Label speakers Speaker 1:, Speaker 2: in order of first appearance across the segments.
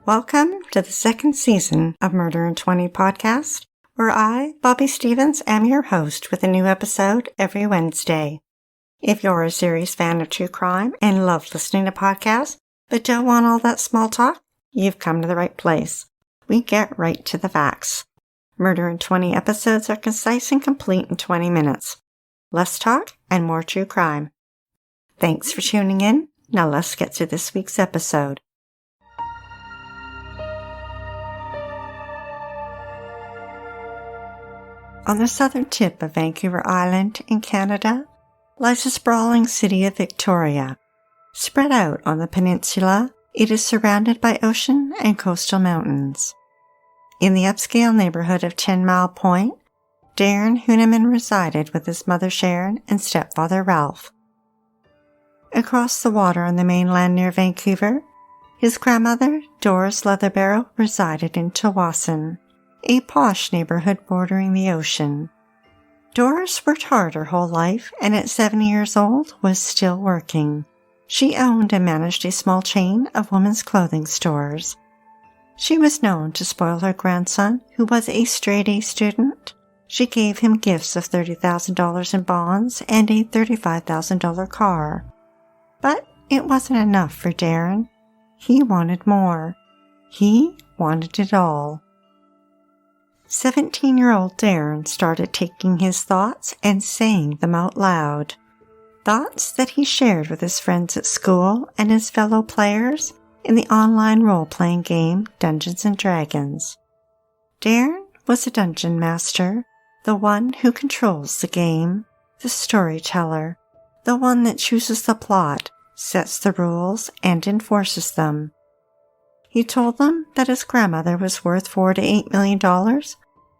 Speaker 1: Welcome to the second season of Murder in 20 podcast, where I, Bobby Stevens, am your host with a new episode every Wednesday. If you're a serious fan of true crime and love listening to podcasts, but don't want all that small talk, you've come to the right place. We get right to the facts. Murder in 20 episodes are concise and complete in 20 minutes. Less talk and more true crime. Thanks for tuning in. Now let's get to this week's episode. On the southern tip of Vancouver Island in Canada lies the sprawling city of Victoria. Spread out on the peninsula, it is surrounded by ocean and coastal mountains. In the upscale neighborhood of 10 Mile Point, Darren Huenemann resided with his mother Sharon and stepfather Ralph. Across the water on the mainland near Vancouver, his grandmother Doris Leatherbarrow resided in Tsawwassen, a posh neighborhood bordering the ocean. Doris worked hard her whole life and at 70 years old was still working. She owned and managed a small chain of women's clothing stores. She was known to spoil her grandson, who was a straight-A student. She gave him gifts of $30,000 in bonds and a $35,000 car. But it wasn't enough for Darren. He wanted more. He wanted it all. 17-year-old Darren started taking his thoughts and saying them out loud. Thoughts that he shared with his friends at school and his fellow players in the online role-playing game Dungeons & Dragons. Darren was a dungeon master, the one who controls the game, the storyteller, the one that chooses the plot, sets the rules, and enforces them. He told them that his grandmother was worth $4 to $8 million,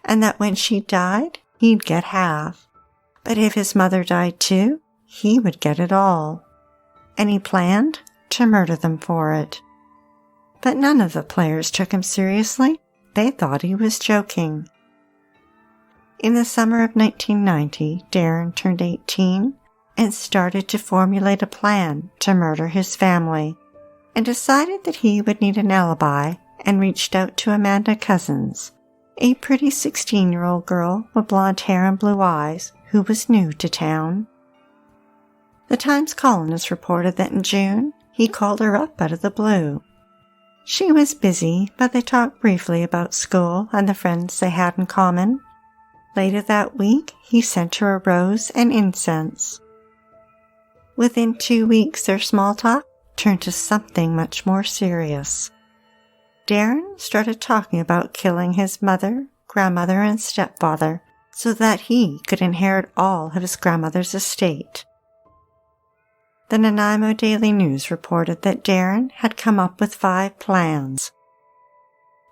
Speaker 1: and that when she died, he'd get half. But if his mother died too, he would get it all. And he planned to murder them for it. But none of the players took him seriously. They thought he was joking. In the summer of 1990, Darren turned 18 and started to formulate a plan to murder his family, and decided that he would need an alibi and reached out to Amanda Cousins, a pretty 16-year-old girl with blonde hair and blue eyes who was new to town. The Times columnist reported that in June, he called her up out of the blue. She was busy, but they talked briefly about school and the friends they had in common. Later that week, he sent her a rose and incense. Within 2 weeks, their small talk turned to something much more serious. Darren started talking about killing his mother, grandmother, and stepfather so that he could inherit all of his grandmother's estate. The Nanaimo Daily News reported that Darren had come up with 5 plans.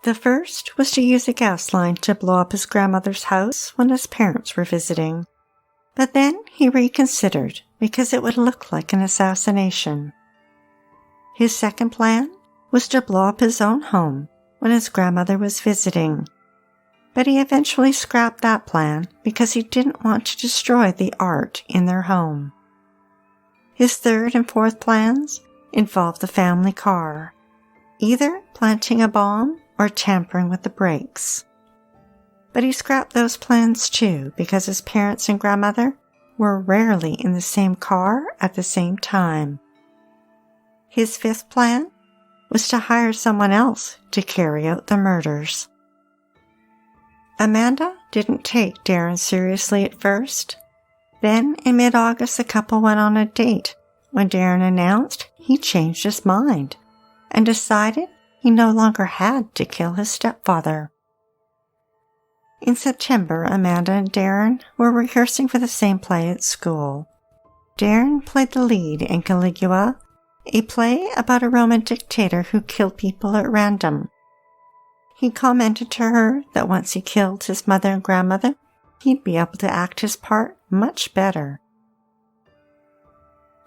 Speaker 1: The first was to use a gas line to blow up his grandmother's house when his parents were visiting. But then he reconsidered because it would look like an assassination. His second plan was to blow up his own home when his grandmother was visiting. But he eventually scrapped that plan because he didn't want to destroy the art in their home. His third and fourth plans involved the family car, either planting a bomb or tampering with the brakes. But he scrapped those plans too because his parents and grandmother were rarely in the same car at the same time. His fifth plan was to hire someone else to carry out the murders. Amanda didn't take Darren seriously at first. Then, in mid-August, the couple went on a date when Darren announced he changed his mind and decided he no longer had to kill his stepfather. In September, Amanda and Darren were rehearsing for the same play at school. Darren played the lead in Caligula, a play about a Roman dictator who killed people at random. He commented to her that once he killed his mother and grandmother, he'd be able to act his part much better.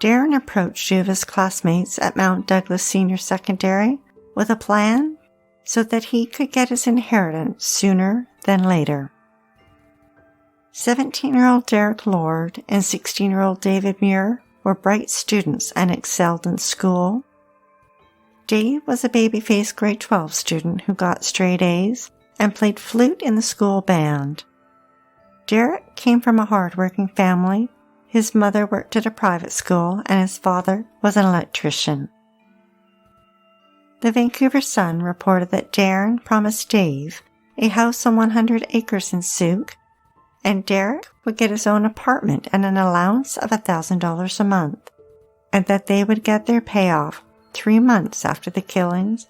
Speaker 1: Darren approached 2 of his classmates at Mount Douglas Senior Secondary with a plan so that he could get his inheritance sooner than later. 17-year-old Derek Lord and 16-year-old David Muir were bright students and excelled in school. Dave was a baby-faced grade 12 student who got straight A's and played flute in the school band. Derek came from a hard-working family. His mother worked at a private school and his father was an electrician. The Vancouver Sun reported that Darren promised Dave a house on 100 acres in Souk, and Derek would get his own apartment and an allowance of $1,000 a month, and that they would get their payoff 3 months after the killings,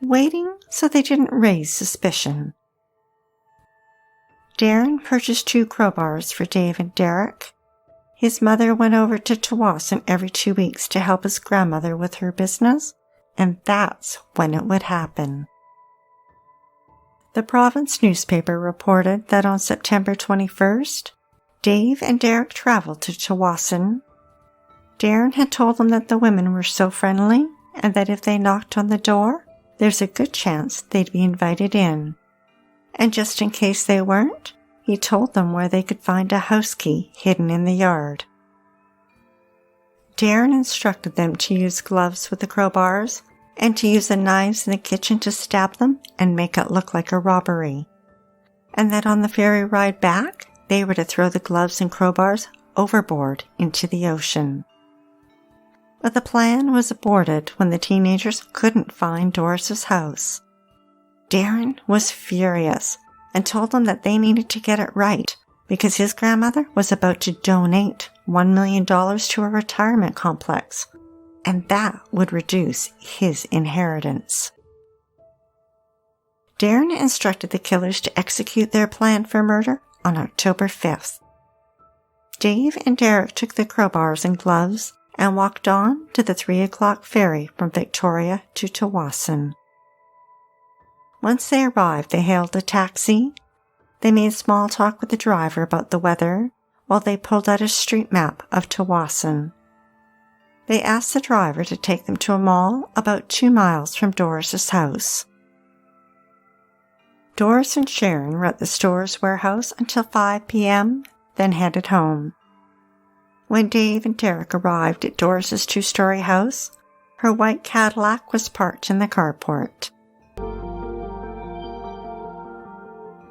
Speaker 1: waiting so they didn't raise suspicion. Darren purchased 2 crowbars for Dave and Derek. His mother went over to Tsawwassen every 2 weeks to help his grandmother with her business, and that's when it would happen. The province newspaper reported that on September 21st, Dave and Derek traveled to Tsawwassen. Darren had told them that the women were so friendly and that if they knocked on the door, there's a good chance they'd be invited in. And just in case they weren't, he told them where they could find a house key hidden in the yard. Darren instructed them to use gloves with the crowbars and to use the knives in the kitchen to stab them and make it look like a robbery. And that on the ferry ride back, they were to throw the gloves and crowbars overboard into the ocean. But the plan was aborted when the teenagers couldn't find Doris's house. Darren was furious and told them that they needed to get it right because his grandmother was about to donate $1 million to a retirement complex, and that would reduce his inheritance. Darren instructed the killers to execute their plan for murder on October 5th. Dave and Derek took the crowbars and gloves and walked on to the 3 o'clock ferry from Victoria to Tsawwassen. Once they arrived, they hailed a taxi. They made small talk with the driver about the weather while they pulled out a street map of Tsawwassen. They asked the driver to take them to a mall about 2 miles from Doris's house. Doris and Sharon were at the store's warehouse until 5 p.m., then headed home. When Dave and Derek arrived at Doris's 2-story house, her white Cadillac was parked in the carport.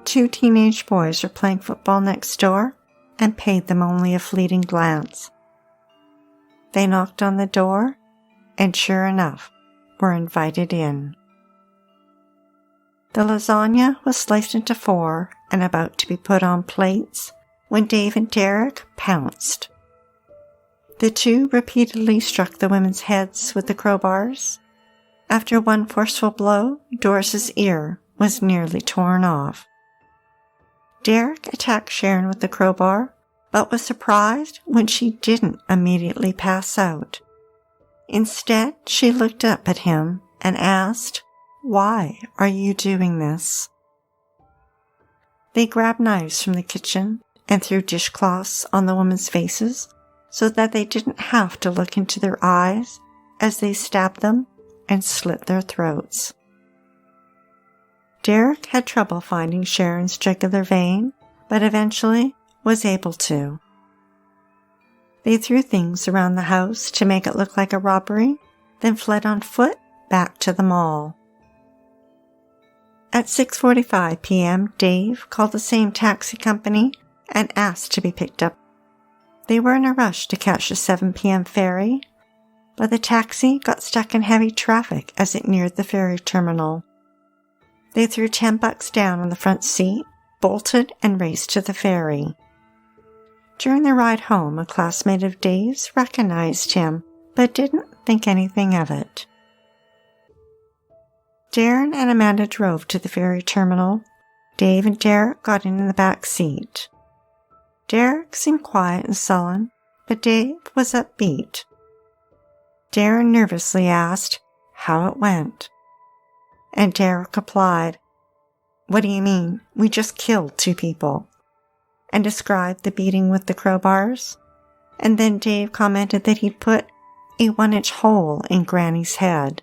Speaker 1: 2 teenage boys were playing football next door and paid them only a fleeting glance. They knocked on the door and, sure enough, were invited in. The lasagna was sliced into 4 and about to be put on plates when Dave and Derek pounced. The 2 repeatedly struck the women's heads with the crowbars. After one forceful blow, Doris's ear was nearly torn off. Derek attacked Sharon with the crowbar, but was surprised when she didn't immediately pass out. Instead, she looked up at him and asked, "Why are you doing this?" They grabbed knives from the kitchen and threw dishcloths on the women's faces so that they didn't have to look into their eyes as they stabbed them and slit their throats. Derek had trouble finding Sharon's jugular vein, but eventually was able to. They threw things around the house to make it look like a robbery, then fled on foot back to the mall. At 6:45 p.m., Dave called the same taxi company and asked to be picked up. They were in a rush to catch the 7 p.m. ferry, but the taxi got stuck in heavy traffic as it neared the ferry terminal. They threw $10 down on the front seat, bolted, and raced to the ferry. During the ride home, a classmate of Dave's recognized him, but didn't think anything of it. Darren and Amanda drove to the ferry terminal. Dave and Derek got in the back seat. Derek seemed quiet and sullen, but Dave was upbeat. Darren nervously asked how it went, and Derek replied, "What do you mean? We just killed 2 people," and described the beating with the crowbars. And then Dave commented that he'd put a 1-inch hole in Granny's head.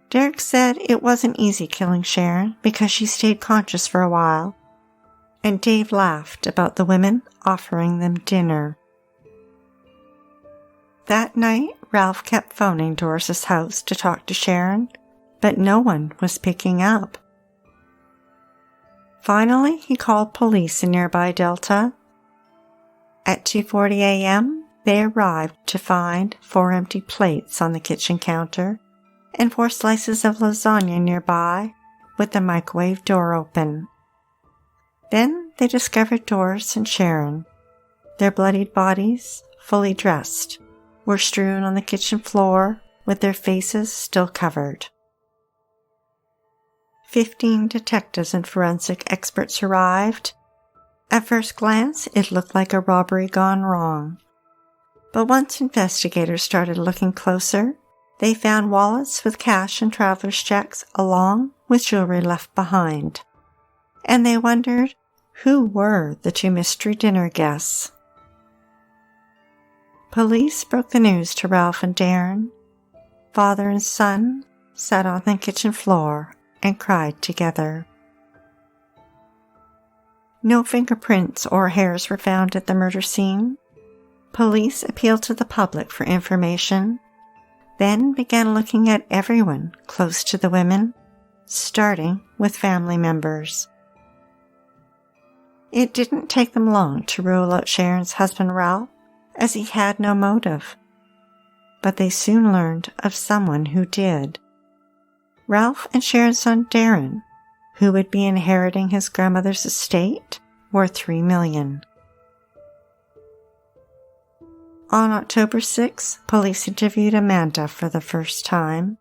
Speaker 1: Derek said it wasn't easy killing Sharon because she stayed conscious for a while, and Dave laughed about the women offering them dinner. That night, Ralph kept phoning Doris's house to talk to Sharon, but no one was picking up. Finally, he called police in nearby Delta. At 2:40 a.m., they arrived to find 4 empty plates on the kitchen counter and 4 slices of lasagna nearby with the microwave door open. Then they discovered Doris and Sharon. Their bloodied bodies, fully dressed, were strewn on the kitchen floor with their faces still covered. 15 detectives and forensic experts arrived. At first glance, it looked like a robbery gone wrong. But once investigators started looking closer, they found wallets with cash and traveler's checks along with jewelry left behind. And they wondered who were the 2 mystery dinner guests. Police broke the news to Ralph and Darren. Father and son sat on the kitchen floor and cried together. No fingerprints or hairs were found at the murder scene. Police appealed to the public for information, then began looking at everyone close to the women, starting with family members. It didn't take them long to rule out Sharon's husband Ralph, as he had no motive. But they soon learned of someone who did. Ralph and Sharon's son Darren, who would be inheriting his grandmother's estate worth $3 million. On October 6, police interviewed Amanda for the first time.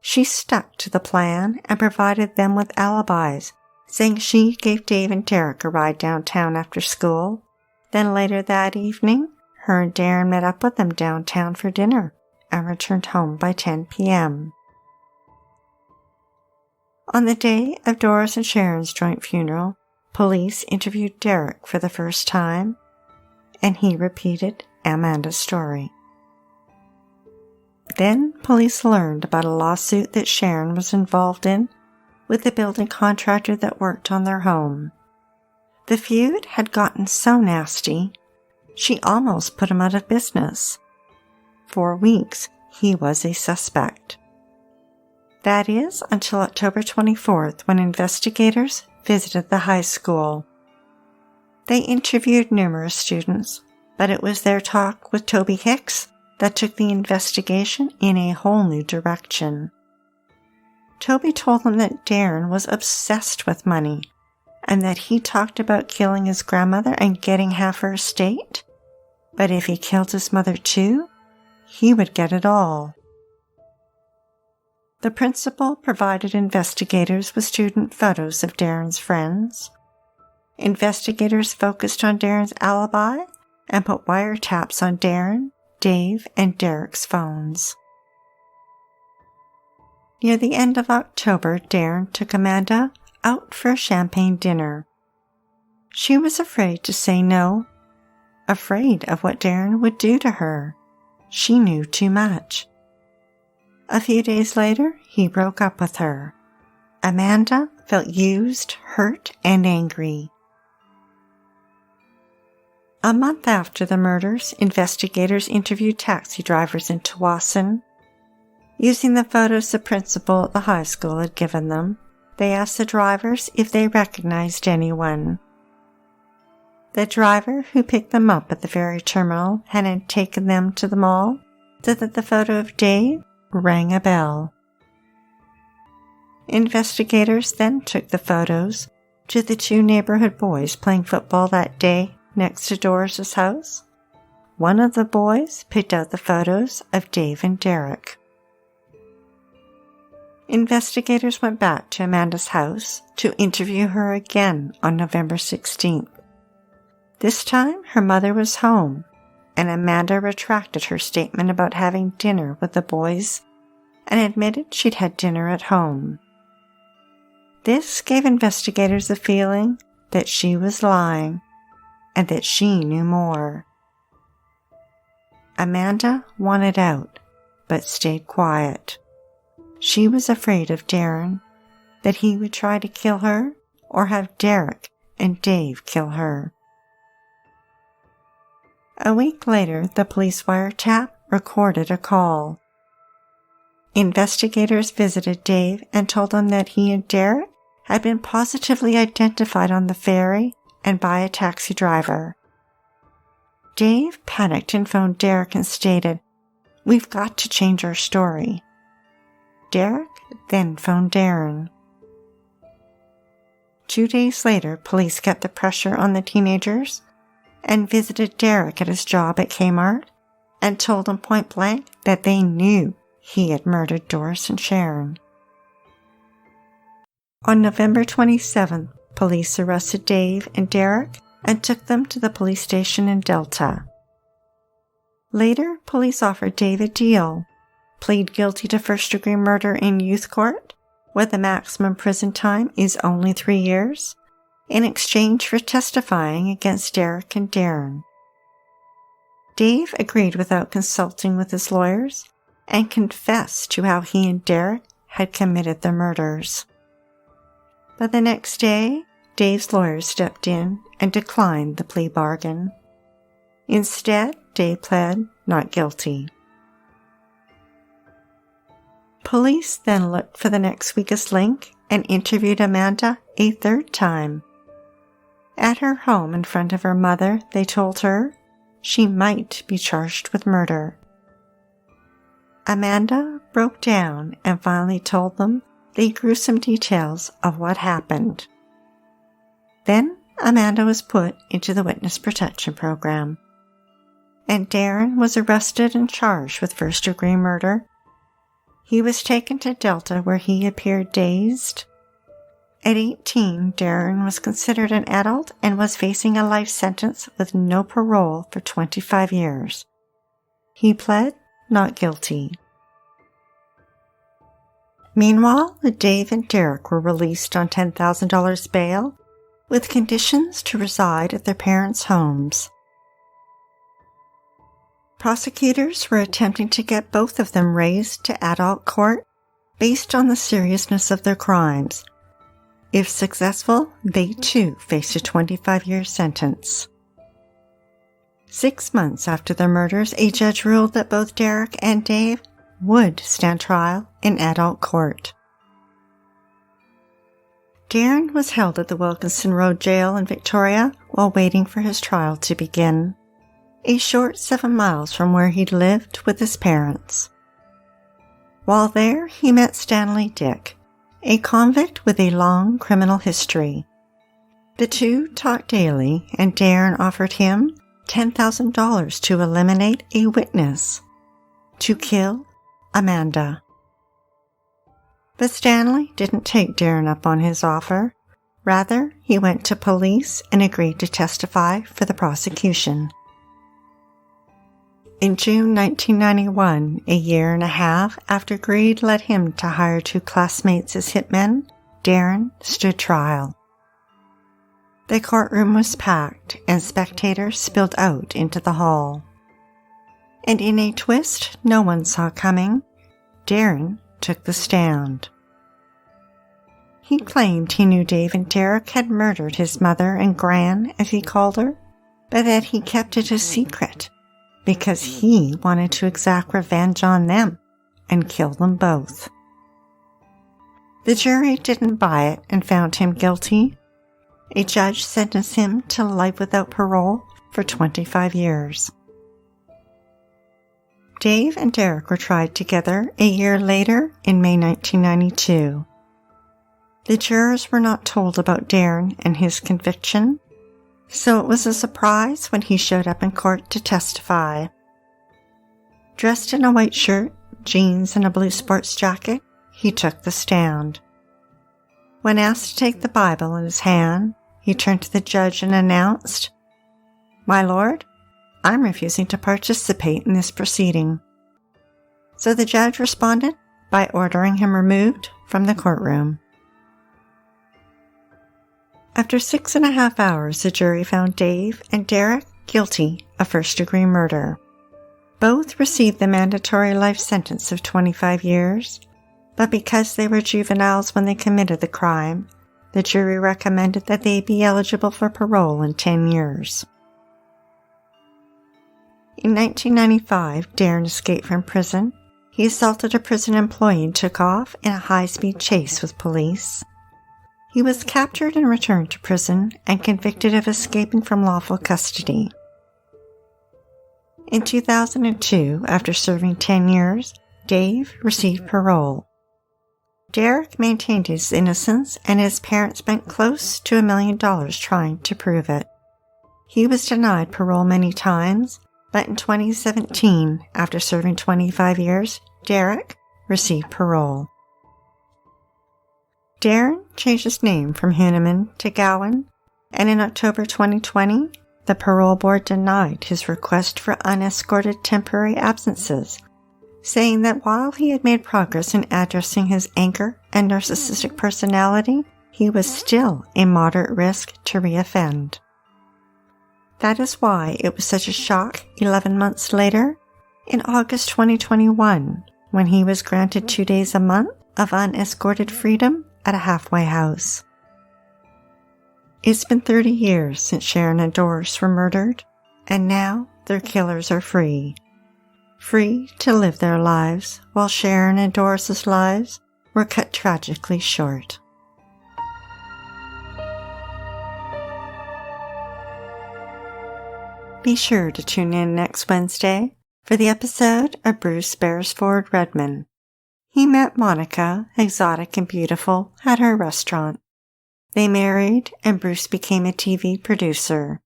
Speaker 1: She stuck to the plan and provided them with alibis, saying she gave Dave and Derek a ride downtown after school. Then later that evening, her and Darren met up with them downtown for dinner and returned home by 10 p.m. On the day of Doris and Sharon's joint funeral, police interviewed Derek for the first time, and he repeated Amanda's story. Then police learned about a lawsuit that Sharon was involved in with the building contractor that worked on their home. The feud had gotten so nasty, she almost put him out of business. For weeks, he was a suspect. That is, until October 24th, when investigators visited the high school. They interviewed numerous students, but it was their talk with Toby Hicks that took the investigation in a whole new direction. Toby told them that Darren was obsessed with money, and that he talked about killing his grandmother and getting half her estate, but if he killed his mother too, he would get it all. The principal provided investigators with student photos of Darren's friends. Investigators focused on Darren's alibi and put wiretaps on Darren, Dave, and Derek's phones. Near the end of October, Darren took Amanda out for a champagne dinner. She was afraid to say no, afraid of what Darren would do to her. She knew too much. A few days later, he broke up with her. Amanda felt used, hurt, and angry. A month after the murders, investigators interviewed taxi drivers in Tawasin. Using the photos the principal at the high school had given them, they asked the drivers if they recognized anyone. The driver who picked them up at the ferry terminal and had taken them to the mall said that the photo of Dave rang a bell. Investigators then took the photos to the 2 neighborhood boys playing football that day next to Doris's house. One of the boys picked out the photos of Dave and Derek. Investigators went back to Amanda's house to interview her again on November 16th. This time, her mother was home, and Amanda retracted her statement about having dinner with the boys and admitted she'd had dinner at home. This gave investigators the feeling that she was lying and that she knew more. Amanda wanted out, but stayed quiet. She was afraid of Darren, that he would try to kill her or have Derek and Dave kill her. A week later, the police wiretap recorded a call. Investigators visited Dave and told him that he and Derek had been positively identified on the ferry and by a taxi driver. Dave panicked and phoned Derek and stated, "We've got to change our story." Derek then phoned Darren. 2 days later, police kept the pressure on the teenagers and visited Derek at his job at Kmart and told him point blank that they knew he had murdered Doris and Sharon. On November 27th, police arrested Dave and Derek and took them to the police station in Delta. Later, police offered Dave a deal: plead guilty to first-degree murder in youth court, where the maximum prison time is only 3 years, in exchange for testifying against Derek and Darren. Dave agreed without consulting with his lawyers and confessed to how he and Derek had committed the murders. But the next day, Dave's lawyers stepped in and declined the plea bargain. Instead, Dave pled not guilty. Police then looked for the next weakest link and interviewed Amanda a third time. At her home in front of her mother, they told her she might be charged with murder. Amanda broke down and finally told them the gruesome details of what happened. Then Amanda was put into the witness protection program, and Darren was arrested and charged with first-degree murder. He was taken to Delta, where he appeared dazed. At 18, Darren was considered an adult and was facing a life sentence with no parole for 25 years. He pled not guilty. Meanwhile, Dave and Derek were released on $10,000 bail, with conditions to reside at their parents' homes. Prosecutors were attempting to get both of them raised to adult court based on the seriousness of their crimes. If successful, they too faced a 25-year sentence. 6 months after the murders, a judge ruled that both Derek and Dave would stand trial in adult court. Darren was held at the Wilkinson Road Jail in Victoria while waiting for his trial to begin, a short 7 miles from where he'd lived with his parents. While there, he met Stanley Dick, a convict with a long criminal history. The two talked daily, and Darren offered him $10,000 to eliminate a witness, to kill Amanda. But Stanley didn't take Darren up on his offer. Rather, he went to police and agreed to testify for the prosecution. In June 1991, a year and a half after greed led him to hire 2 classmates as hitmen, Darren stood trial. The courtroom was packed and spectators spilled out into the hall. And in a twist no one saw coming, Darren took the stand. He claimed he knew Dave and Derek had murdered his mother and Gran, as he called her, but that he kept it a secret because he wanted to exact revenge on them and kill them both. The jury didn't buy it and found him guilty. A judge sentenced him to life without parole for 25 years. Dave and Derek were tried together a year later in May 1992. The jurors were not told about Darren and his conviction, so it was a surprise when he showed up in court to testify. Dressed in a white shirt, jeans, and a blue sports jacket, he took the stand. When asked to take the Bible in his hand, he turned to the judge and announced, "My lord, I'm refusing to participate in this proceeding." So the judge responded by ordering him removed from the courtroom. After 6.5 hours, the jury found Dave and Derek guilty of first-degree murder. Both received the mandatory life sentence of 25 years, but because they were juveniles when they committed the crime, the jury recommended that they be eligible for parole in 10 years. In 1995, Darren escaped from prison. He assaulted a prison employee and took off in a high-speed chase with police. He was captured and returned to prison and convicted of escaping from lawful custody. In 2002, after serving 10 years, Dave received parole. Derek maintained his innocence, and his parents spent close to $1 million trying to prove it. He was denied parole many times, but in 2017, after serving 25 years, Derek received parole. Darren changed his name from Huenemann to Gowan, and in October 2020, the parole board denied his request for unescorted temporary absences, saying that while he had made progress in addressing his anger and narcissistic personality, he was still a moderate risk to reoffend. That is why it was such a shock 11 months later, in August 2021, when he was granted 2 days a month of unescorted freedom at a halfway house. It's been 30 years since Sharon and Doris were murdered, and now their killers are free. Free to live their lives, while Sharon and Doris's lives were cut tragically short. Be sure to tune in next Wednesday for the episode of Bruce Beresford Redman. He met Monica, exotic and beautiful, at her restaurant. They married, and Bruce became a TV producer.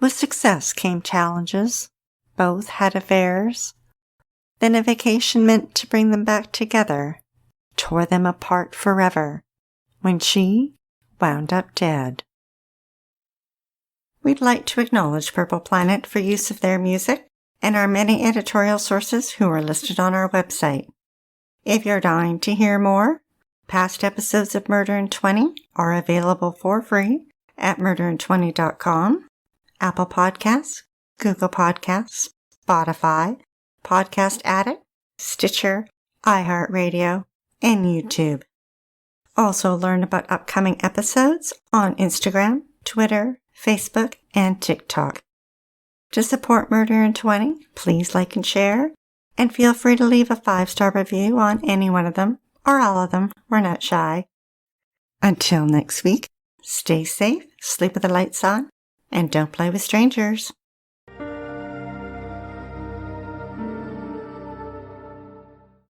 Speaker 1: With success came challenges. Both had affairs. Then a vacation meant to bring them back together, tore them apart forever, when she wound up dead. We'd like to acknowledge Purple Planet for use of their music and our many editorial sources who are listed on our website. If you're dying to hear more, past episodes of Murder in 20 are available for free at murderin20.com, Apple Podcasts, Google Podcasts, Spotify, Podcast Addict, Stitcher, iHeartRadio, and YouTube. Also learn about upcoming episodes on Instagram, Twitter, Facebook, and TikTok. To support Murder in 20, please like and share, and feel free to leave a 5-star review on any one of them, or all of them. We're not shy. Until next week, stay safe, sleep with the lights on, and don't play with strangers.